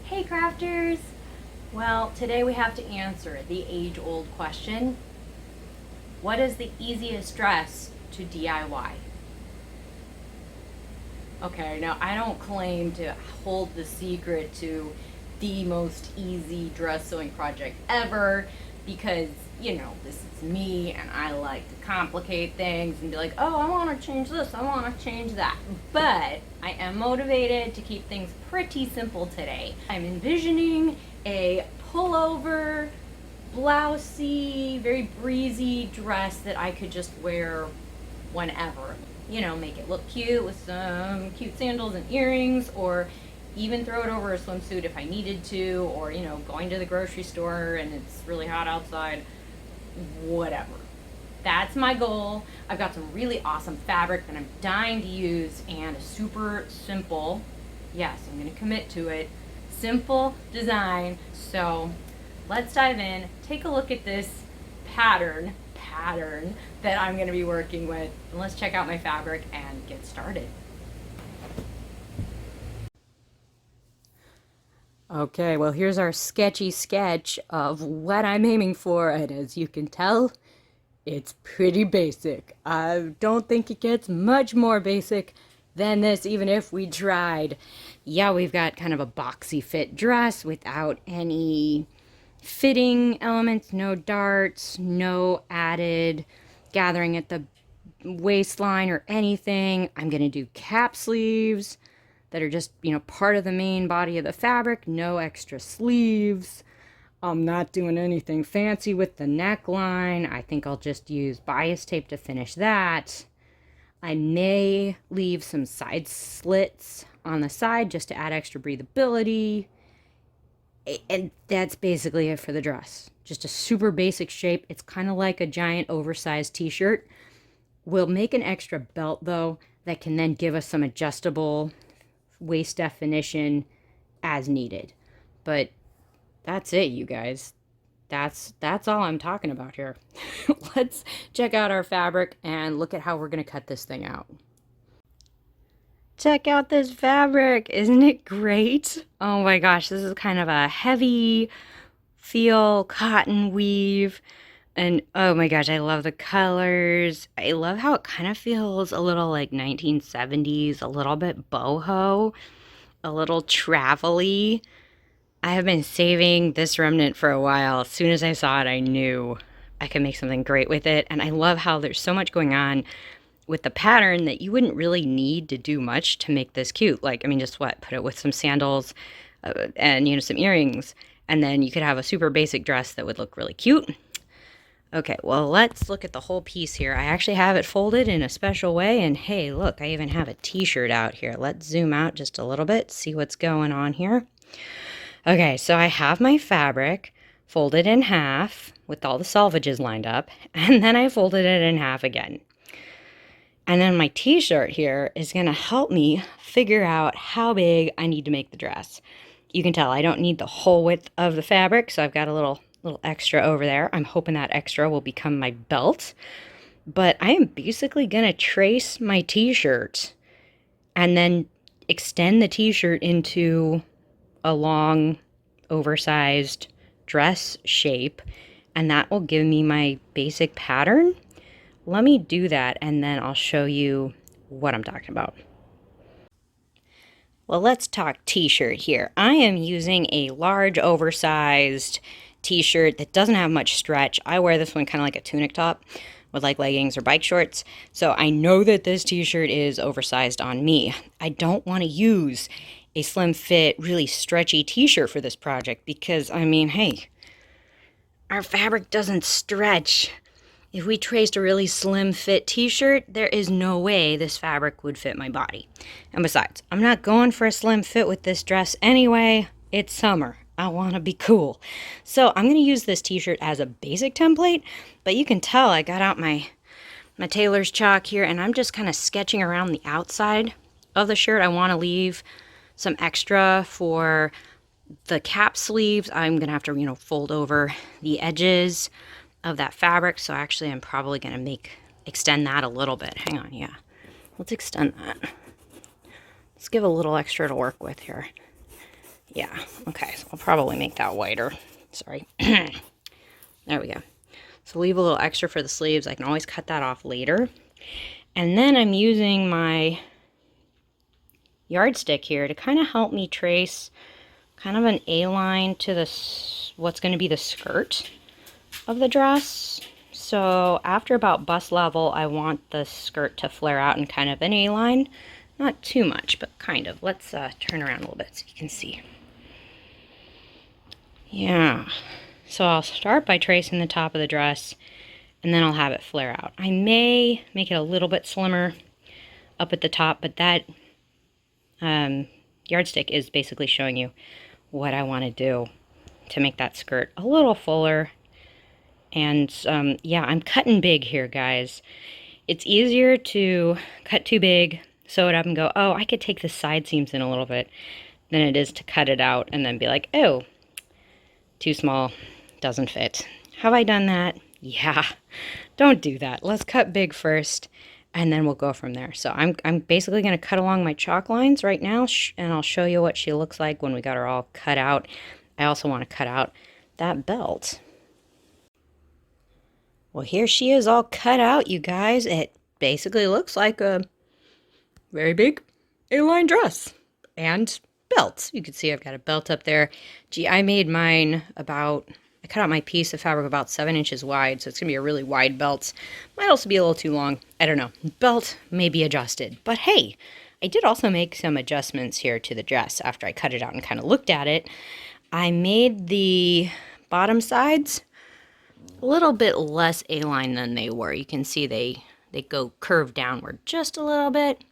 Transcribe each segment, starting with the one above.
Hey crafters! Well, today we have to answer the age-old question, what is the easiest dress to DIY? Okay, now I don't claim to hold the secret to the most easy dress sewing project ever because, this is me and I like to complicate things and be like, oh, I want to change this, I want to change that. But I am motivated to keep things pretty simple today. I'm envisioning a pullover, blousey, very breezy dress that I could just wear whenever. Make it look cute with some cute sandals and earrings, or even throw it over a swimsuit if I needed to, or, going to the grocery store and it's really hot outside, whatever. That's my goal. I've got some really awesome fabric that I'm dying to use and a super simple, yes, I'm going to commit to it, simple design. So let's dive in, take a look at this pattern that I'm going to be working with, and let's check out my fabric and get started. Okay, well here's our sketchy sketch of what I'm aiming for, and as you can tell, it's pretty basic. I don't think it gets much more basic than this, even if we tried. Yeah, we've got kind of a boxy fit dress without any fitting elements, no darts, no added gathering at the waistline or anything. I'm going to do cap sleeves that are just, part of the main body of the fabric, no extra sleeves. I'm not doing anything fancy with the neckline. I think I'll just use bias tape to finish that. I may leave some side slits on the side just to add extra breathability. And that's basically it for the dress. Just a super basic shape. It's kind of like a giant oversized t-shirt. We'll make an extra belt though that can then give us some adjustable waist definition as needed. But that's it, you guys. That's all I'm talking about here. Let's check out our fabric and look at how we're going to cut this thing out. Check out this fabric. Isn't it great? Oh my gosh, this is kind of a heavy feel cotton weave. And oh my gosh, I love the colors. I love how it kind of feels a little like 1970s, a little bit boho, a little travel-y. I have been saving this remnant for a while. As soon as I saw it, I knew I could make something great with it. And I love how there's so much going on with the pattern that you wouldn't really need to do much to make this cute. Like, just what? Put it with some sandals and, some earrings. And then you could have a super basic dress that would look really cute. Okay, well, let's look at the whole piece here. I actually have it folded in a special way. And hey, look, I even have a t-shirt out here. Let's zoom out just a little bit, see what's going on here. Okay, so I have my fabric folded in half with all the selvages lined up. And then I folded it in half again. And then my t-shirt here is going to help me figure out how big I need to make the dress. You can tell I don't need the whole width of the fabric, so I've got a little extra over there. I'm hoping that extra will become my belt. But I am basically going to trace my t-shirt and then extend the t-shirt into a long, oversized dress shape, and that will give me my basic pattern. Let me do that, and then I'll show you what I'm talking about. Well, let's talk t-shirt here. I am using a large, oversized t-shirt that doesn't have much stretch. I wear this one kind of like a tunic top with like leggings or bike shorts. So I know that this t-shirt is oversized on me. I don't want to use a slim fit, really stretchy t-shirt for this project because, hey, our fabric doesn't stretch. If we traced a really slim fit t-shirt, there is no way this fabric would fit my body. And besides, I'm not going for a slim fit with this dress anyway. It's summer. I want to be cool. So I'm going to use this t-shirt as a basic template, but you can tell I got out my tailor's chalk here, and I'm just kind of sketching around the outside of the shirt. I want to leave some extra for the cap sleeves. I'm going to have to, fold over the edges of that fabric. So actually I'm probably going to extend that a little bit. Hang on. Yeah. Let's extend that. Let's give a little extra to work with here. Yeah, okay, so I'll probably make that wider. Sorry. There we go. So leave a little extra for the sleeves. I can always cut that off later. And then I'm using my yardstick here to kind of help me trace kind of an A-line to what's going to be the skirt of the dress. So after about bust level, I want the skirt to flare out in kind of an A-line. Not too much, but kind of. Let's turn around a little bit so you can see. Yeah. So I'll start by tracing the top of the dress, and then I'll have it flare out. I may make it a little bit slimmer up at the top, but that yardstick is basically showing you what I want to do to make that skirt a little fuller. And yeah, I'm cutting big here, guys. It's easier to cut too big, sew it up, and go, oh, I could take the side seams in a little bit, than it is to cut it out and then be like, oh, too small, doesn't fit. Have I done that? Yeah, don't do that. Let's cut big first, and then we'll go from there. So I'm basically going to cut along my chalk lines right now, and I'll show you what she looks like when we got her all cut out. I also want to cut out that belt. Well, here she is all cut out, you guys. It basically looks like a very big A-line dress and belt. You can see I've got a belt up there. Gee, I made mine about, I cut out my piece of fabric about 7 inches wide, so it's going to be a really wide belt. Might also be a little too long. I don't know. Belt may be adjusted. But hey, I did also make some adjustments here to the dress after I cut it out and kind of looked at it. I made the bottom sides a little bit less A-line than they were. You can see they go curved downward just a little bit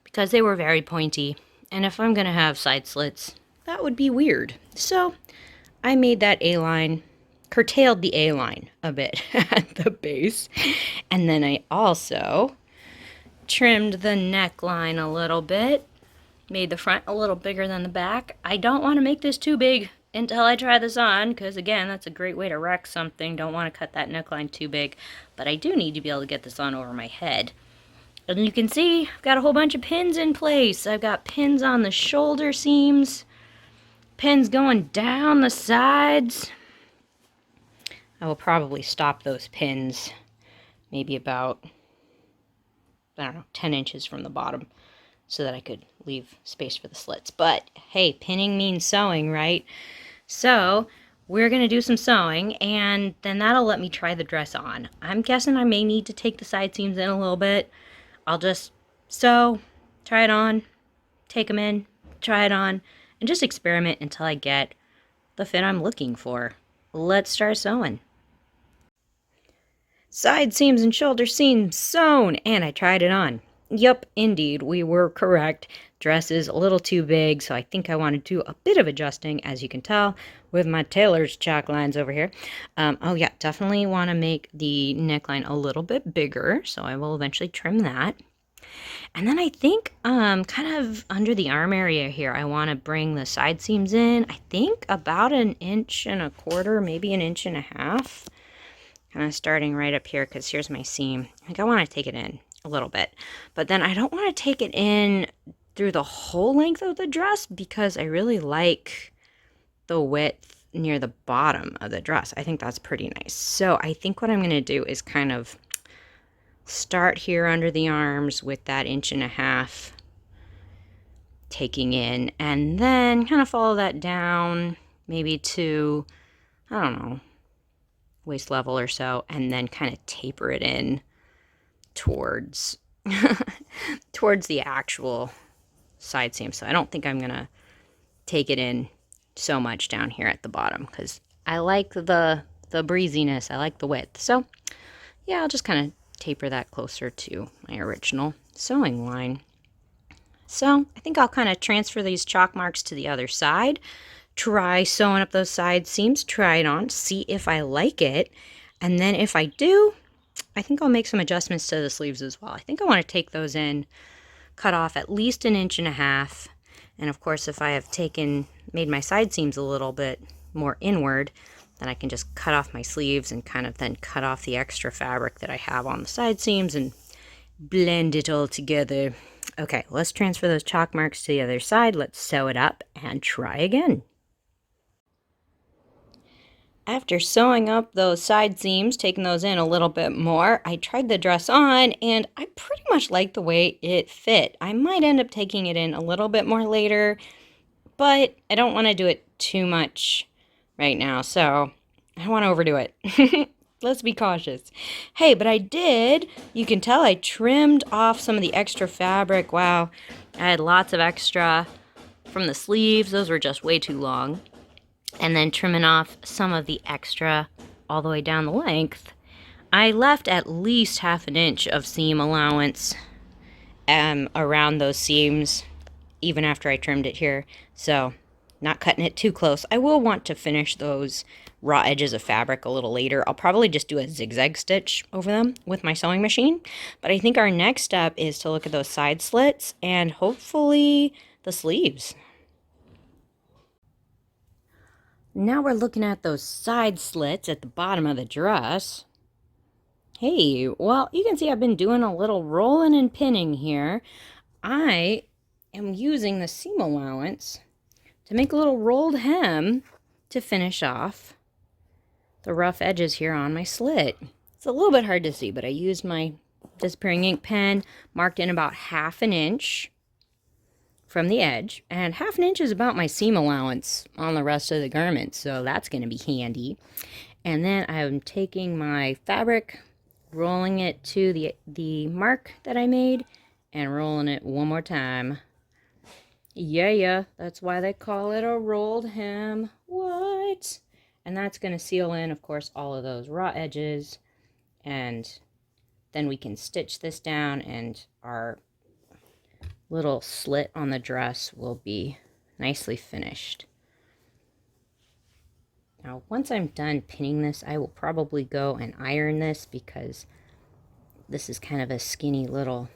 because they were very pointy. And if I'm going to have side slits, that would be weird. So I made that A-line, curtailed the A-line a bit at the base. And then I also trimmed the neckline a little bit, made the front a little bigger than the back. I don't want to make this too big until I try this on, because again, that's a great way to wreck something. Don't want to cut that neckline too big, but I do need to be able to get this on over my head. And you can see I've got a whole bunch of pins in place. I've got pins on the shoulder seams, pins going down the sides. I will probably stop those pins maybe about, I don't know, 10 inches from the bottom so that I could leave space for the slits. But hey, pinning means sewing, right? So we're going to do some sewing, and then that'll let me try the dress on. I'm guessing I may need to take the side seams in a little bit. I'll just sew, try it on, take them in, try it on, and just experiment until I get the fit I'm looking for. Let's start sewing. Side seams and shoulder seams sewn, and I tried it on. Yup, indeed, we were correct. Dress is a little too big, so I think I want to do a bit of adjusting, as you can tell, with my tailor's chalk lines over here. Oh yeah, definitely want to make the neckline a little bit bigger, so I will eventually trim that. And then I think kind of under the arm area here, I want to bring the side seams in, I think about 1.25 inches, maybe 1.5 inches. Kind of starting right up here, because here's my seam. I think I want to take it in a little bit, but then I don't want to take it in through the whole length of the dress, because I really like the width near the bottom of the dress. I think that's pretty nice. So I think what I'm going to do is kind of start here under the arms with that 1.5 inches taking in, and then kind of follow that down maybe to, I don't know, waist level or so, and then kind of taper it in towards towards the actual side seam. So I don't think I'm gonna take it in so much down here at the bottom, because I like the breeziness, I like the width. So yeah, I'll just kind of taper that closer to my original sewing line. So I think I'll kind of transfer these chalk marks to the other side, try sewing up those side seams, try it on, see if I like it, and then if I do, I think I'll make some adjustments to the sleeves as well. I think I want to take those in, cut off at least 1.5 inches, and of course if I have made my side seams a little bit more inward, then I can just cut off my sleeves and kind of then cut off the extra fabric that I have on the side seams and blend it all together. Okay, let's transfer those chalk marks to the other side. Let's sew it up and try again. After sewing up those side seams, taking those in a little bit more, I tried the dress on and I pretty much like the way it fit. I might end up taking it in a little bit more later, but I don't want to do it too much right now, so I don't want to overdo it. Let's be cautious. Hey, but I did. You can tell I trimmed off some of the extra fabric. Wow, I had lots of extra from the sleeves. Those were just way too long. And then trimming off some of the extra all the way down the length. I left at least 1/2 inch of seam allowance around those seams, even after I trimmed it here. So, not cutting it too close. I will want to finish those raw edges of fabric a little later. I'll probably just do a zigzag stitch over them with my sewing machine. But I think our next step is to look at those side slits and hopefully the sleeves. Now we're looking at those side slits at the bottom of the dress. Hey, well, you can see I've been doing a little rolling and pinning here. I am using the seam allowance to make a little rolled hem to finish off the rough edges here on my slit. It's a little bit hard to see, but I used my disappearing ink pen, marked in about 1/2 inch from the edge, and 1/2 inch is about my seam allowance on the rest of the garment, so that's going to be handy. And then I'm taking my fabric, rolling it to the mark that I made, and rolling it one more time. Yeah, that's why they call it a rolled hem. What? And that's going to seal in, of course, all of those raw edges, and then we can stitch this down, and our little slit on the dress will be nicely finished. Now, once I'm done pinning this, I will probably go and iron this because this is kind of a skinny little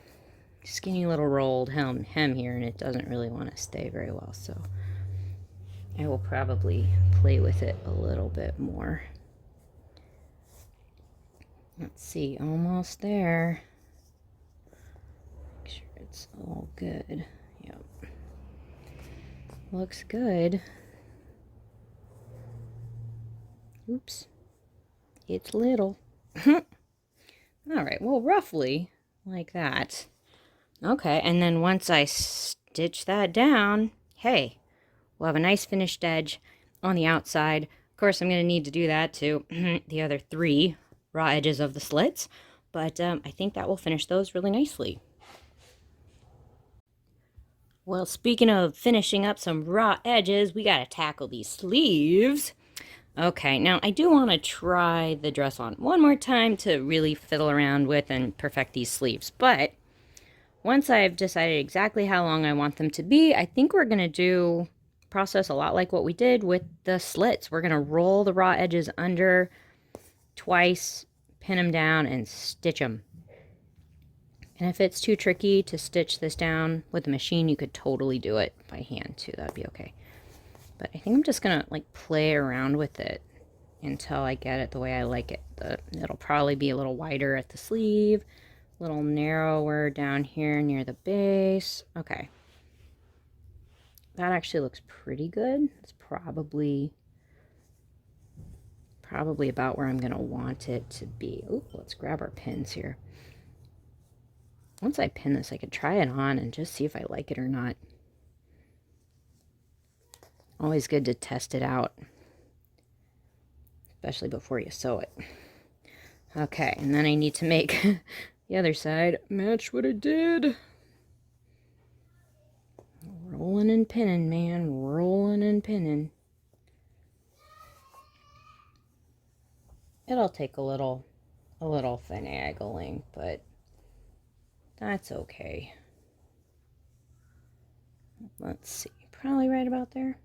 rolled hem here, and it doesn't really want to stay very well. So I will probably play with it a little bit more. Let's see, almost there. Make sure it's all good. Yep. Looks good. Oops. It's little. All right, well, roughly like that. Okay, and then once I stitch that down, hey, we'll have a nice finished edge on the outside. Of course, I'm going to need to do that to the other 3 raw edges of the slits, but I think that will finish those really nicely. Well, speaking of finishing up some raw edges, we got to tackle these sleeves. Okay, now I do want to try the dress on one more time to really fiddle around with and perfect these sleeves, but once I've decided exactly how long I want them to be, I think we're going to do process a lot like what we did with the slits. We're going to roll the raw edges under twice, pin them down, and stitch them. And if it's too tricky to stitch this down with the machine, you could totally do it by hand too. That'd be okay. But I think I'm just going to like play around with it until I get it the way I like it. It'll probably be a little wider at the sleeve, a little narrower down here near the base. Okay. That actually looks pretty good. It's probably about where I'm going to want it to be. Ooh, let's grab our pins here. Once I pin this, I could try it on and just see if I like it or not. Always good to test it out, especially before you sew it. Okay, and then I need to make the other side match what it did. Rolling and pinning, man. Rolling and pinning. It'll take a little finagling, but that's okay. Let's see. Probably right about there.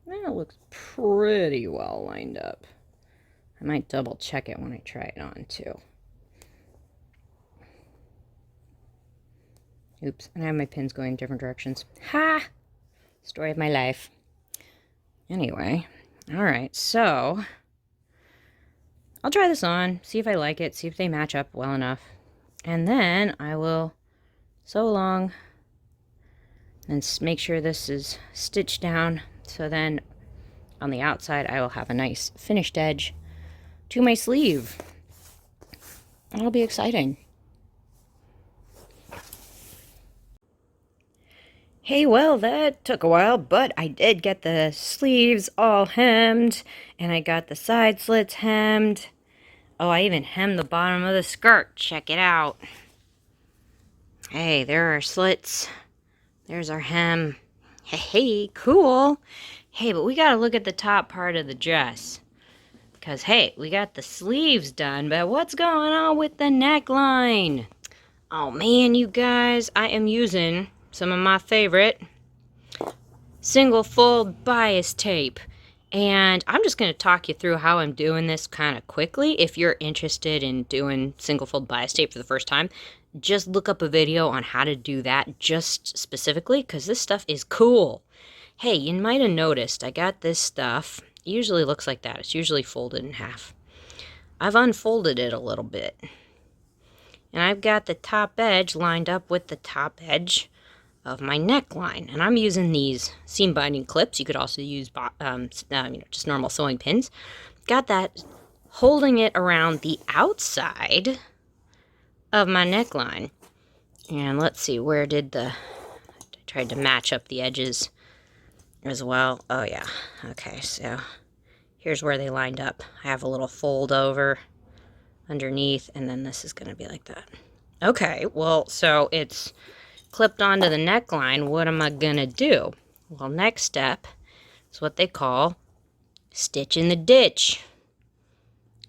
That looks pretty well lined up. I might double check it when I try it on too. Oops, and I have my pins going different directions. Ha! Story of my life. Anyway, all right, so I'll try this on, see if I like it, see if they match up well enough. And then I will sew along and make sure this is stitched down. So then on the outside, I will have a nice finished edge to my sleeve. That'll be exciting. Hey, well, that took a while, but I did get the sleeves all hemmed, and I got the side slits hemmed. Oh, I even hemmed the bottom of the skirt. Check it out. Hey, there are slits. There's our hem. Hey, cool. Hey, but we gotta look at the top part of the dress. Because, hey, we got the sleeves done, but what's going on with the neckline? Oh, man, you guys, I am using some of my favorite single fold bias tape. And I'm just going to talk you through how I'm doing this kind of quickly. If you're interested in doing single fold bias tape for the first time, just look up a video on how to do that just specifically, because this stuff is cool. Hey, you might have noticed I got this stuff. It usually looks like that. It's usually folded in half. I've unfolded it a little bit. And I've got the top edge lined up with the top edge of my neckline. And I'm using these seam binding clips. You could also use just normal sewing pins. Got that holding it around the outside of my neckline. And let's see, where did I tried to match up the edges as well. Oh yeah, okay, so here's where they lined up. I have a little fold over underneath, and then this is going to be like that. Okay, well, so it's clipped onto the neckline. What am I going to do? Well, next step is what they call stitch in the ditch.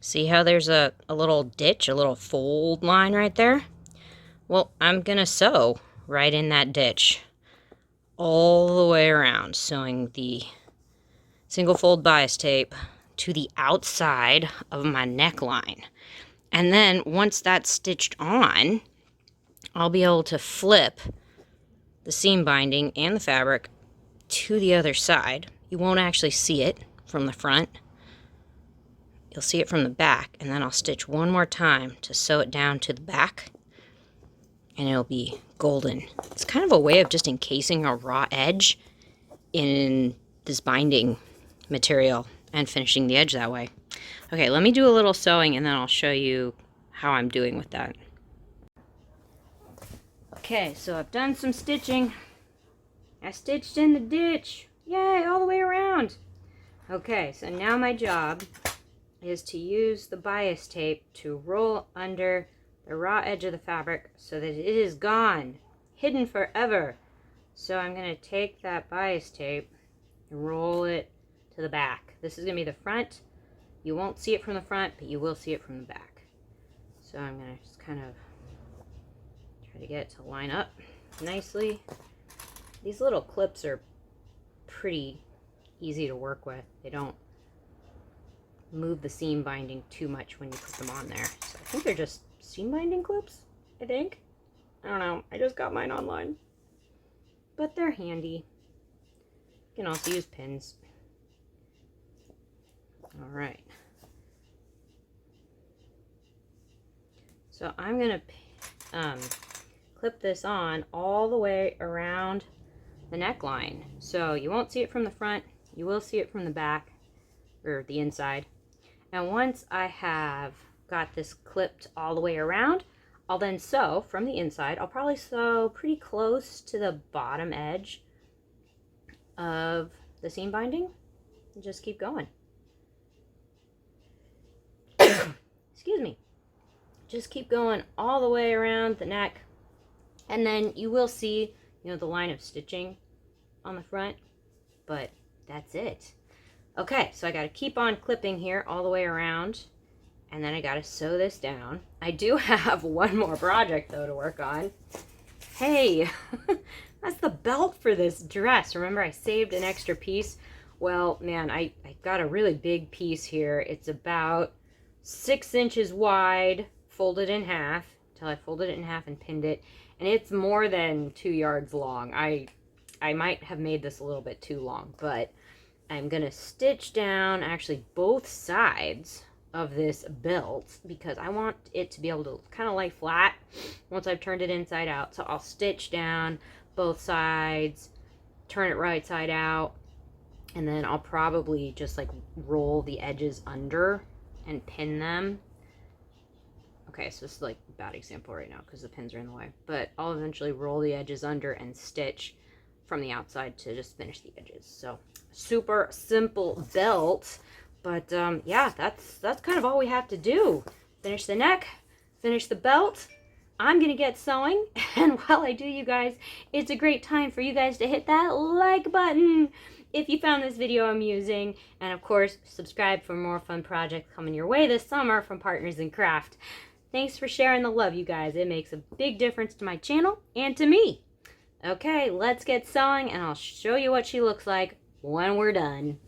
See how there's a little ditch, a little fold line right there? Well, I'm going to sew right in that ditch all the way around, sewing the single fold bias tape to the outside of my neckline. And then once that's stitched on, I'll be able to flip the seam binding and the fabric to the other side. You won't actually see it from the front. You'll see it from the back, and then I'll stitch one more time to sew it down to the back, and it'll be golden. It's kind of a way of just encasing a raw edge in this binding material and finishing the edge that way. Okay, let me do a little sewing, and then I'll show you how I'm doing with that. Okay, so I've done some stitching. I stitched in the ditch. Yay, all the way around. Okay, so now my job is to use the bias tape to roll under the raw edge of the fabric so that it is gone, hidden forever. So I'm going to take that bias tape and roll it to the back. This is going to be the front. You won't see it from the front, but you will see it from the back. So I'm going to just kind of try to get it to line up nicely. These little clips are pretty easy to work with. They don't move the seam binding too much when you put them on there. So I think they're just seam binding clips, I think. I don't know. I just got mine online. But they're handy. You can also use pins. Alright. So I'm going to clip this on all the way around the neckline. So you won't see it from the front. You will see it from the back, or the inside. And once I have got this clipped all the way around, I'll then sew from the inside. I'll probably sew pretty close to the bottom edge of the seam binding and just keep going. Excuse me. Just keep going all the way around the neck, and then you will see, the line of stitching on the front, but that's it. Okay, so I got to keep on clipping here all the way around, and then I got to sew this down. I do have one more project, though, to work on. Hey, that's the belt for this dress. Remember, I saved an extra piece? Well, man, I got a really big piece here. It's about 6 inches wide, folded in half, until I folded it in half and pinned it, and it's more than 2 yards long. I might have made this a little bit too long, but I'm gonna stitch down actually both sides of this belt because I want it to be able to kind of lay flat once I've turned it inside out. So I'll stitch down both sides, turn it right side out, and then I'll probably just like roll the edges under and pin them. Okay, so this is like a bad example right now because the pins are in the way, but I'll eventually roll the edges under and stitch from the outside to just finish the edges. So super simple belt. But yeah, that's kind of all we have to do. Finish the neck, finish the belt. I'm going to get sewing. And while I do, you guys, it's a great time for you guys to hit that like button if you found this video amusing. And of course, subscribe for more fun projects coming your way this summer from Partners in Craft. Thanks for sharing the love, you guys. It makes a big difference to my channel and to me. Okay, let's get sewing and I'll show you what she looks like when we're done.